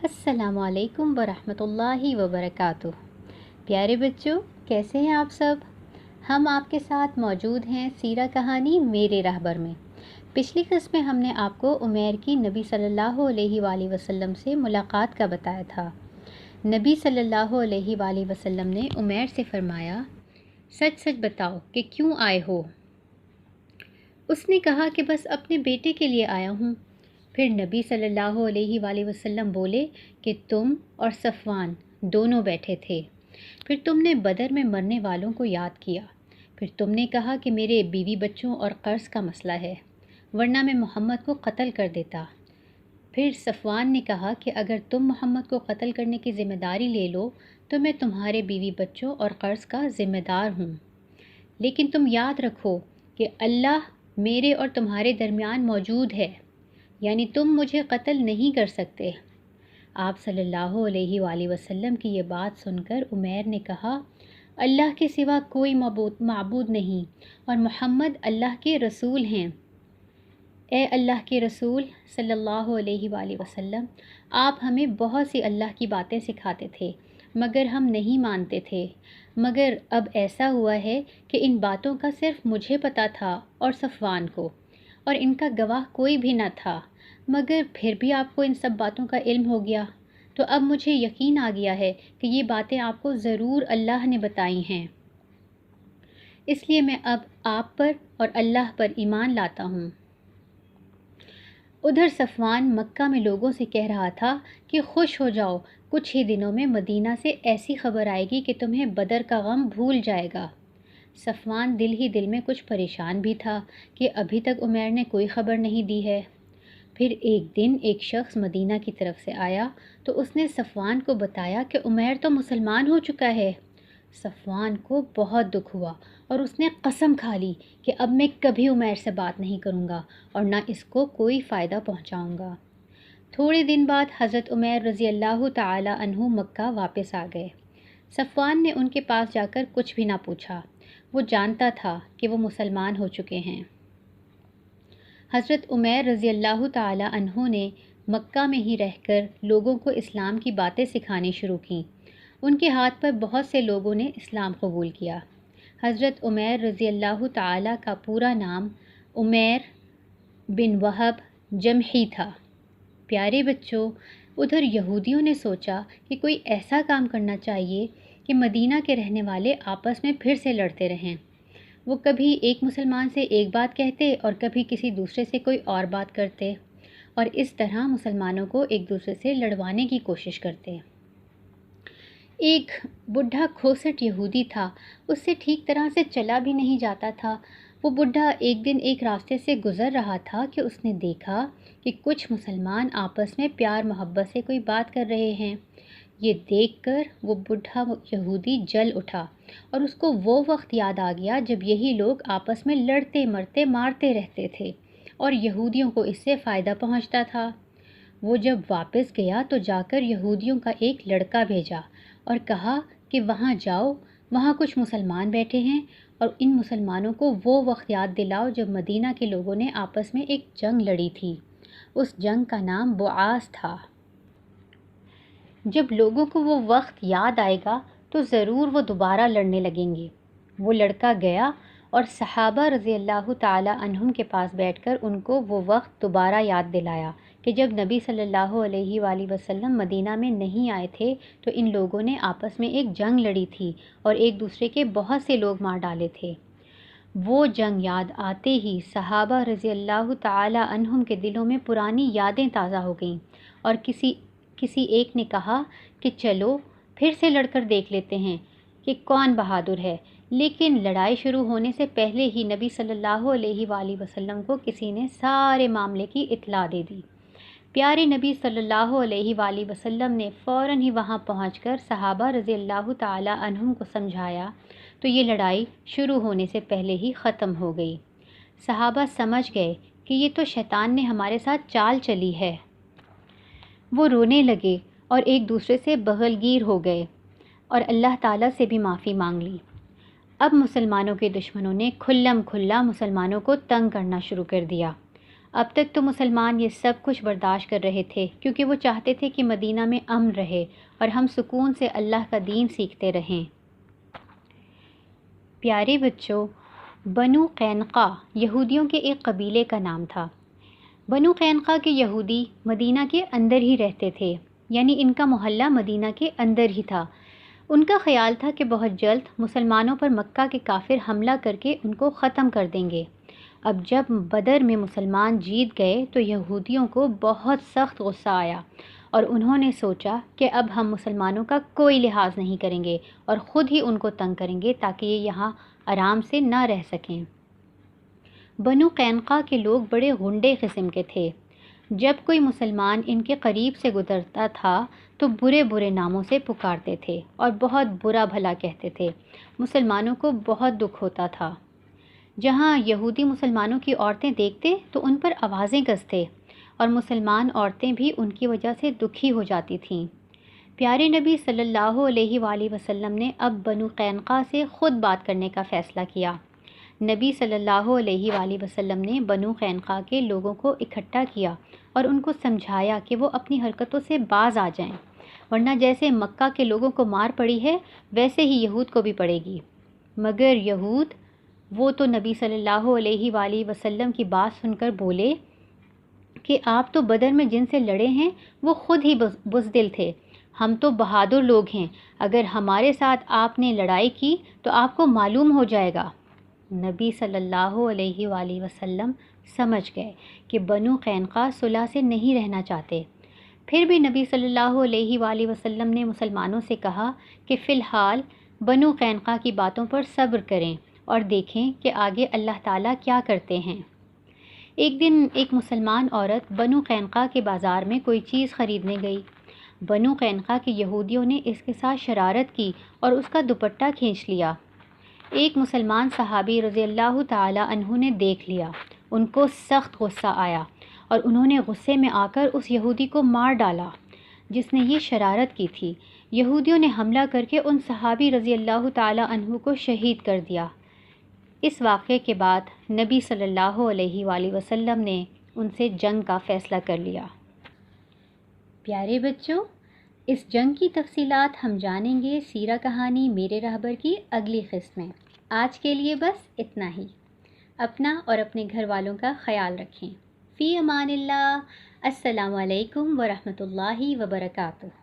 السلام علیکم ورحمۃ اللہ وبرکاتہ۔ پیارے بچوں، کیسے ہیں آپ سب؟ ہم آپ کے ساتھ موجود ہیں سیرہ کہانی میرے رہبر میں۔ پچھلی قسط میں ہم نے آپ کو عمیر کی نبی صلی اللہ علیہ وآلہ وسلم سے ملاقات کا بتایا تھا۔ نبی صلی اللہ علیہ وآلہ وسلم نے عمیر سے فرمایا، سچ سچ بتاؤ کہ کیوں آئے ہو؟ اس نے کہا کہ بس اپنے بیٹے کے لیے آیا ہوں۔ پھر نبی صلی اللہ علیہ وآلہ وسلم بولے کہ تم اور صفوان دونوں بیٹھے تھے۔ پھر تم نے بدر میں مرنے والوں کو یاد کیا۔ پھر تم نے کہا کہ میرے بیوی بچوں اور قرض کا مسئلہ ہے، ورنہ میں محمد کو قتل کر دیتا۔ پھر صفوان نے کہا کہ اگر تم محمد کو قتل کرنے کی ذمہ داری لے لو تو میں تمہارے بیوی بچوں اور قرض کا ذمہ دار ہوں، لیکن تم یاد رکھو کہ اللہ میرے اور تمہارے درمیان موجود ہے، یعنی تم مجھے قتل نہیں کر سکتے۔ آپ صلی اللہ علیہ وآلہ وسلم کی یہ بات سن کر عمیر نے کہا، اللہ کے سوا کوئی معبود نہیں اور محمد اللہ کے رسول ہیں۔ اے اللہ کے رسول صلی اللہ علیہ وآلہ وسلم، آپ ہمیں بہت سی اللہ کی باتیں سکھاتے تھے مگر ہم نہیں مانتے تھے، مگر اب ایسا ہوا ہے کہ ان باتوں کا صرف مجھے پتہ تھا اور صفوان کو، اور ان کا گواہ کوئی بھی نہ تھا، مگر پھر بھی آپ کو ان سب باتوں کا علم ہو گیا، تو اب مجھے یقین آ گیا ہے کہ یہ باتیں آپ کو ضرور اللہ نے بتائی ہیں، اس لیے میں اب آپ پر اور اللہ پر ایمان لاتا ہوں۔ ادھر صفوان مکہ میں لوگوں سے کہہ رہا تھا کہ خوش ہو جاؤ، کچھ ہی دنوں میں مدینہ سے ایسی خبر آئے گی کہ تمہیں بدر کا غم بھول جائے گا۔ صفوان دل ہی دل میں کچھ پریشان بھی تھا کہ ابھی تک عمیر نے کوئی خبر نہیں دی ہے۔ پھر ایک دن ایک شخص مدینہ کی طرف سے آیا تو اس نے صفوان کو بتایا کہ عمیر تو مسلمان ہو چکا ہے۔ صفوان کو بہت دکھ ہوا اور اس نے قسم کھا لی کہ اب میں کبھی عمیر سے بات نہیں کروں گا اور نہ اس کو کوئی فائدہ پہنچاؤں گا۔ تھوڑے دن بعد حضرت عمیر رضی اللہ تعالی عنہ مکہ واپس آ گئے۔ صفوان نے ان کے پاس جا کر کچھ بھی نہ پوچھا، وہ جانتا تھا کہ وہ مسلمان ہو چکے ہیں۔ حضرت عمیر رضی اللہ تعالی عنہ نے مکہ میں ہی رہ کر لوگوں کو اسلام کی باتیں سکھانی شروع کیں۔ ان کے ہاتھ پر بہت سے لوگوں نے اسلام قبول کیا۔ حضرت عمیر رضی اللہ تعالی کا پورا نام عمیر بن وہب جمحی تھا۔ پیارے بچوں، ادھر یہودیوں نے سوچا کہ کوئی ایسا کام کرنا چاہیے کہ مدینہ کے رہنے والے آپس میں پھر سے لڑتے رہیں۔ وہ کبھی ایک مسلمان سے ایک بات کہتے اور کبھی کسی دوسرے سے کوئی اور بات کرتے، اور اس طرح مسلمانوں کو ایک دوسرے سے لڑوانے کی کوشش کرتے۔ ایک بڈھا کھوسٹ یہودی تھا، اس سے ٹھیک طرح سے چلا بھی نہیں جاتا تھا۔ وہ بڈھا ایک دن ایک راستے سے گزر رہا تھا کہ اس نے دیکھا کہ کچھ مسلمان آپس میں پیار محبت سے کوئی بات کر رہے ہیں۔ یہ دیکھ کر وہ بڈھا یہودی جل اٹھا اور اس کو وہ وقت یاد آ گیا جب یہی لوگ آپس میں لڑتے مرتے مارتے رہتے تھے اور یہودیوں کو اس سے فائدہ پہنچتا تھا۔ وہ جب واپس گیا تو جا کر یہودیوں کا ایک لڑکا بھیجا اور کہا کہ وہاں جاؤ، وہاں کچھ مسلمان بیٹھے ہیں اور ان مسلمانوں کو وہ وقت یاد دلاؤ جب مدینہ کے لوگوں نے آپس میں ایک جنگ لڑی تھی۔ اس جنگ کا نام بعاث تھا۔ جب لوگوں کو وہ وقت یاد آئے گا تو ضرور وہ دوبارہ لڑنے لگیں گے۔ وہ لڑکا گیا اور صحابہ رضی اللہ تعالی عنہم کے پاس بیٹھ کر ان کو وہ وقت دوبارہ یاد دلایا کہ جب نبی صلی اللہ علیہ وآلہ وسلم مدینہ میں نہیں آئے تھے تو ان لوگوں نے آپس میں ایک جنگ لڑی تھی اور ایک دوسرے کے بہت سے لوگ مار ڈالے تھے۔ وہ جنگ یاد آتے ہی صحابہ رضی اللہ تعالی عنہم کے دلوں میں پرانی یادیں تازہ ہو گئیں اور کسی ایک نے کہا کہ چلو پھر سے لڑ کر دیکھ لیتے ہیں کہ کون بہادر ہے، لیکن لڑائی شروع ہونے سے پہلے ہی نبی صلی اللہ علیہ وآلہ وسلم کو کسی نے سارے معاملے کی اطلاع دے دی۔ پیارے نبی صلی اللہ علیہ وآلہ وسلم نے فوراً ہی وہاں پہنچ کر صحابہ رضی اللہ تعالی عنہم کو سمجھایا تو یہ لڑائی شروع ہونے سے پہلے ہی ختم ہو گئی۔ صحابہ سمجھ گئے کہ یہ تو شیطان نے ہمارے ساتھ چال چلی ہے۔ وہ رونے لگے اور ایک دوسرے سے بغل گیر ہو گئے اور اللہ تعالیٰ سے بھی معافی مانگ لی۔ اب مسلمانوں کے دشمنوں نے کھلم کھلا مسلمانوں کو تنگ کرنا شروع کر دیا۔ اب تک تو مسلمان یہ سب کچھ برداشت کر رہے تھے کیونکہ وہ چاہتے تھے کہ مدینہ میں امن رہے اور ہم سکون سے اللہ کا دین سیکھتے رہیں۔ پیارے بچوں، بنو قینقاع یہودیوں کے ایک قبیلے کا نام تھا۔ بنو قینقاع کے یہودی مدینہ کے اندر ہی رہتے تھے، یعنی ان کا محلہ مدینہ کے اندر ہی تھا۔ ان کا خیال تھا کہ بہت جلد مسلمانوں پر مکہ کے کافر حملہ کر کے ان کو ختم کر دیں گے۔ اب جب بدر میں مسلمان جیت گئے تو یہودیوں کو بہت سخت غصہ آیا اور انہوں نے سوچا کہ اب ہم مسلمانوں کا کوئی لحاظ نہیں کریں گے اور خود ہی ان کو تنگ کریں گے تاکہ یہ یہاں آرام سے نہ رہ سکیں۔ بنو قینقاع کے لوگ بڑے غنڈے قسم کے تھے۔ جب کوئی مسلمان ان کے قریب سے گزرتا تھا تو برے برے ناموں سے پکارتے تھے اور بہت برا بھلا کہتے تھے۔ مسلمانوں کو بہت دکھ ہوتا تھا۔ جہاں یہودی مسلمانوں کی عورتیں دیکھتے تو ان پر آوازیں کستے اور مسلمان عورتیں بھی ان کی وجہ سے دکھی ہو جاتی تھیں۔ پیارے نبی صلی اللہ علیہ وآلہ وسلم نے اب بنو قینقاع سے خود بات کرنے کا فیصلہ کیا۔ نبی صلی اللہ علیہ وآلہ وسلم نے بنو قینقاع کے لوگوں کو اکٹھا کیا اور ان کو سمجھایا کہ وہ اپنی حرکتوں سے باز آ جائیں، ورنہ جیسے مکہ کے لوگوں کو مار پڑی ہے ویسے ہی یہود کو بھی پڑے گی۔ مگر یہود وہ تو نبی صلی اللہ علیہ وآلہ وسلم کی بات سن کر بولے کہ آپ تو بدر میں جن سے لڑے ہیں وہ خود ہی بزدل تھے، ہم تو بہادر لوگ ہیں، اگر ہمارے ساتھ آپ نے لڑائی کی تو آپ کو معلوم ہو جائے گا۔ نبی صلی اللہ علیہ وآلہ وسلم سمجھ گئے کہ بنو قینقاع صلح سے نہیں رہنا چاہتے۔ پھر بھی نبی صلی اللہ علیہ وآلہ وسلم نے مسلمانوں سے کہا کہ فی الحال بنو قینقاع کی باتوں پر صبر کریں اور دیکھیں کہ آگے اللہ تعالیٰ کیا کرتے ہیں۔ ایک دن ایک مسلمان عورت بنو قینقاع کے بازار میں کوئی چیز خریدنے گئی۔ بنو قینقاع کے یہودیوں نے اس کے ساتھ شرارت کی اور اس کا دوپٹہ کھینچ لیا۔ ایک مسلمان صحابی رضی اللہ تعالیٰ عنہ نے دیکھ لیا، ان کو سخت غصہ آیا اور انہوں نے غصے میں آ کر اس یہودی کو مار ڈالا جس نے یہ شرارت کی تھی۔ یہودیوں نے حملہ کر کے ان صحابی رضی اللہ تعالیٰ عنہ کو شہید کر دیا۔ اس واقعے کے بعد نبی صلی اللہ علیہ وآلہ وسلم نے ان سے جنگ کا فیصلہ کر لیا۔ پیارے بچوں، اس جنگ کی تفصیلات ہم جانیں گے سیرہ کہانی میرے رہبر کی اگلی قسط میں۔ آج کے لیے بس اتنا ہی۔ اپنا اور اپنے گھر والوں کا خیال رکھیں۔ فی امان اللہ۔ السلام علیکم ورحمۃ اللہ وبرکاتہ۔